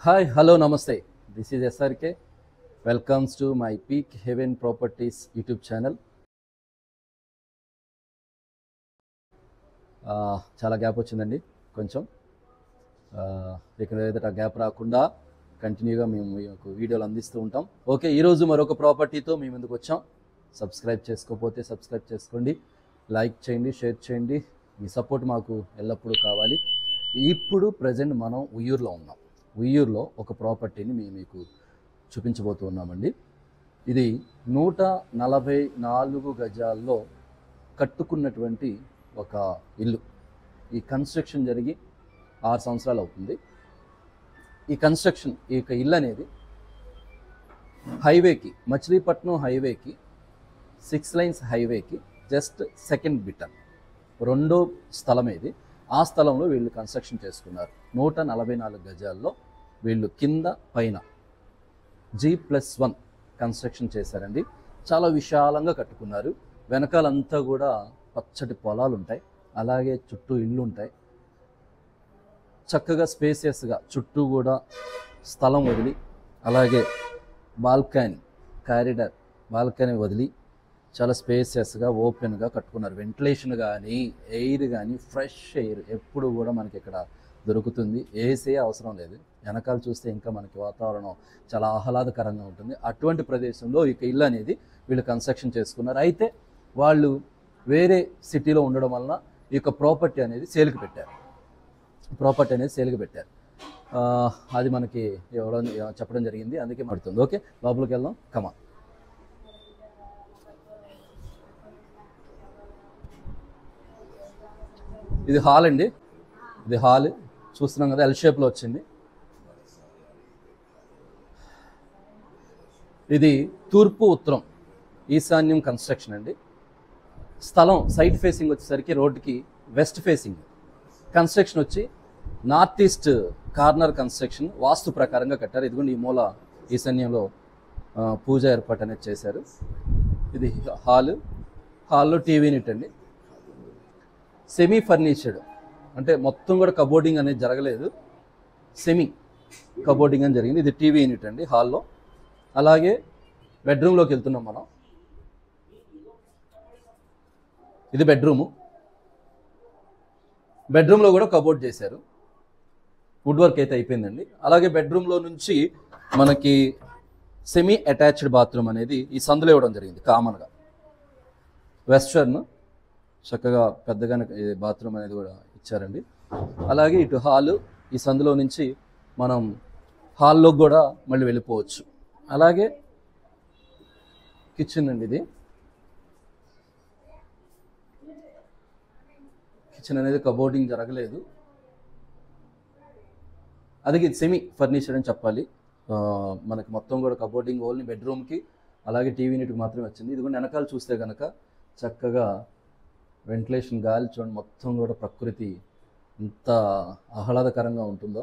Hi hello నమస్తే this is SRK welcomes to my Peak Heaven Properties YouTube channel. చాలా gap వచ్చిందండి కొంచెం. ఇక ఏదైతే ఆ గ్యాప్ రాకుండా కంటిన్యూగా మేము మీకు వీడియోలు అందిస్తూ ఉంటాం. ఓకే, ఈరోజు మరొక ప్రాపర్టీతో మేము ముందుకు వచ్చాం. సబ్స్క్రైబ్ చేసుకోకపోతే సబ్స్క్రైబ్ చేసుకోండి, లైక్ చేయండి, షేర్ చేయండి. మీ సపోర్ట్ మాకు ఎల్లప్పుడూ కావాలి. ఇప్పుడు ప్రజెంట్ మనం ఉయ్యూరులో ఉన్నాం. ఉయ్యూరులో ఒక ప్రాపర్టీని మేము మీకు చూపించబోతూ ఉన్నామండి. ఇది 144 గజాల్లో కట్టుకున్నటువంటి ఒక ఇల్లు. ఈ కన్స్ట్రక్షన్ జరిగి 6 సంవత్సరాలు అవుతుంది. ఈ కన్స్ట్రక్షన్ ఈ యొక్క ఇల్లు అనేది హైవేకి, మచిలీపట్నం హైవేకి, 6 లైన్స్ హైవేకి జస్ట్ సెకండ్ బిటర్, రెండో స్థలం ఇది. ఆ స్థలంలో వీళ్ళు కన్స్ట్రక్షన్ చేసుకున్నారు. 144 గజాల్లో వీళ్ళు కింద పైన G+1 కన్స్ట్రక్షన్ చేశారండి. చాలా విశాలంగా కట్టుకున్నారు. వెనకాలంతా కూడా పచ్చటి పొలాలు ఉంటాయి, అలాగే చుట్టూ ఇళ్ళు ఉంటాయి. చక్కగా స్పేసియస్గా చుట్టూ కూడా స్థలం వదిలి, అలాగే కారిడార్ బాల్కనీ వదిలి చాలా స్పేసియస్గా ఓపెన్గా కట్టుకున్నారు. వెంటిలేషన్ కానీ ఎయిర్ కానీ ఫ్రెష్ ఎయిర్ ఎప్పుడు కూడా మనకి ఇక్కడ దొరుకుతుంది. ఏసీ అవసరం లేదు. వెనకాల చూస్తే ఇంకా మనకి వాతావరణం చాలా ఆహ్లాదకరంగా ఉంటుంది. అటువంటి ప్రదేశంలో ఇక ఇల్లు అనేది వీళ్ళు కన్స్ట్రక్షన్ చేసుకున్నారు. అయితే వాళ్ళు వేరే సిటీలో ఉండడం వలన ఈ యొక్క ప్రాపర్టీ అనేది సేల్కి పెట్టారు. అది మనకి ఎవరో చెప్పడం జరిగింది, అందుకే పడుతుంది. ఓకే, లోపలికి వెళ్దాం, కమా. ఇది హాల్ అండి. ఇది హాల్ చూస్తున్నాం కదా, ఎల్ షేప్లో వచ్చింది. ఇది తూర్పు ఉత్తరం ఈశాన్యం కన్స్ట్రక్షన్ అండి. స్థలం సైడ్ ఫేసింగ్ వచ్చేసరికి రోడ్డుకి వెస్ట్ ఫేసింగ్. కన్స్ట్రక్షన్ వచ్చి నార్త్ ఈస్ట్ కార్నర్ కన్స్ట్రక్షన్ వాస్తు ప్రకారంగా కట్టారు. ఇదిగోండి, ఈ మూల ఈశాన్యంలో పూజ ఏర్పాటు అనేది చేశారు. ఇది హాల్లో టీవీ యూనిట్ అండి. సెమీ ఫర్నిచర్డ్, అంటే మొత్తం కూడా కబోర్డింగ్ అనేది జరగలేదు, సెమీ కబోర్డింగ్ అని జరిగింది. ఇది టీవీ యూనిట్ అండి హాల్లో. అలాగే బెడ్రూమ్లోకి వెళ్తున్నాం మనం. ఇది బెడ్రూమ్లో కూడా కబోర్డ్ చేశారు. వుడ్ వర్క్ అయితే అయిపోయిందండి. అలాగే బెడ్రూమ్లో నుంచి మనకి సెమీ అటాచ్డ్ బాత్రూమ్ అనేది ఈ సందులో ఇవ్వడం జరిగింది. కామన్గా వెస్టర్న్ చక్కగా పెద్దగానే బాత్రూమ్ అనేది కూడా ఇచ్చారండి. అలాగే ఇటు హాలు, ఈ సందులో నుంచి మనం హాల్లోకి కూడా మళ్ళీ వెళ్ళిపోవచ్చు. అలాగే కిచెన్ అండి. ఇది కిచెన్ అనేది కబోర్డింగ్ జరగలేదు, అది సెమీ ఫర్నిచర్ అని చెప్పాలి. మనకి మొత్తం కూడా కబోర్డింగ్ ఓన్లీ బెడ్రూమ్కి అలాగే టీవీ యూనిట్కి మాత్రమే వచ్చింది. ఇది కూడా వెనకాల చూస్తే కనుక చక్కగా వెంటిలేషన్, గాలి చూడండి, మొత్తం కూడా ప్రకృతి ఎంత ఆహ్లాదకరంగా ఉంటుందో.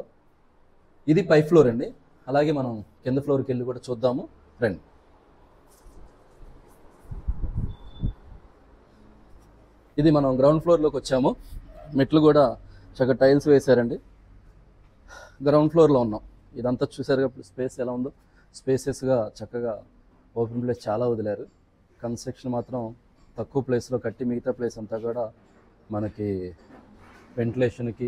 ఇది పై ఫ్లోర్ అండి. అలాగే మనం కింద ఫ్లోర్కి వెళ్ళి కూడా చూద్దాము రండి. ఇది మనం గ్రౌండ్ ఫ్లోర్లోకి వచ్చాము. మెట్లు కూడా చక్కగా టైల్స్ వేశారండి. గ్రౌండ్ ఫ్లోర్లో ఉన్నాం. ఇదంతా చూసారుగా స్పేస్ ఎలా ఉందో, స్పేసెస్గా చక్కగా ఓపెన్ ప్లేస్ చాలా వదిలారు. కన్స్ట్రక్షన్ మాత్రం తక్కువ ప్లేస్లో కట్టి మిగతా ప్లేస్ అంతా కూడా మనకి వెంటిలేషన్కి,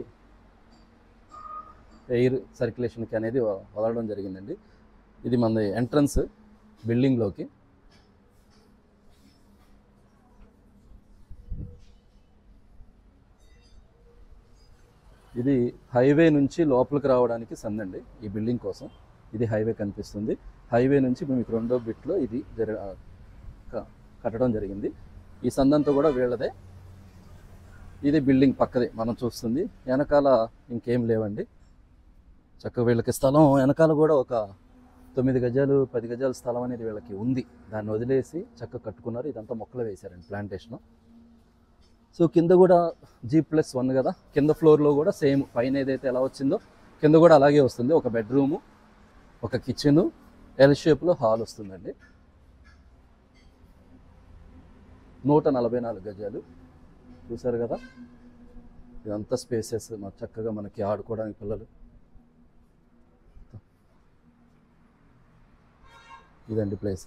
ఎయిర్ సర్క్యులేషన్కి అనేది వదలడం జరిగిందండి. ఇది మన ఎంట్రన్స్ బిల్డింగ్లోకి. ఇది హైవే నుంచి లోపలికి రావడానికి సందండి ఈ బిల్డింగ్ కోసం. ఇది హైవే కనిపిస్తుంది. హైవే నుంచి మీకు రెండో బిట్లో ఇది కట్టడం జరిగింది. ఈ సందంతా కూడా వీళ్ళదే. ఇది బిల్డింగ్ పక్కదే మనం చూస్తుంది. వెనకాల ఇంకేం లేవండి. చక్కగా వీళ్ళకి స్థలం వెనకాల కూడా ఒక 9 గజాలు 10 గజాల స్థలం అనేది వీళ్ళకి ఉంది. దాన్ని వదిలేసి చక్కగా కట్టుకున్నారు. ఇదంతా మొక్కలు వేశారండి, ప్లాంటేషన్. సో కింద కూడా G+1 కదా, కింద ఫ్లోర్లో కూడా సేమ్ పైన ఏదైతే ఎలా వచ్చిందో కింద కూడా అలాగే వస్తుంది. ఒక బెడ్రూము, ఒక కిచెను, ఎల్ షేప్లో హాల్ వస్తుందండి. 144 గజాలు చూసారు కదా. ఇదంతా స్పేసెస్ చక్కగా మనకి ఆడుకోవడానికి పిల్లలు ఇదండి ప్లేస్.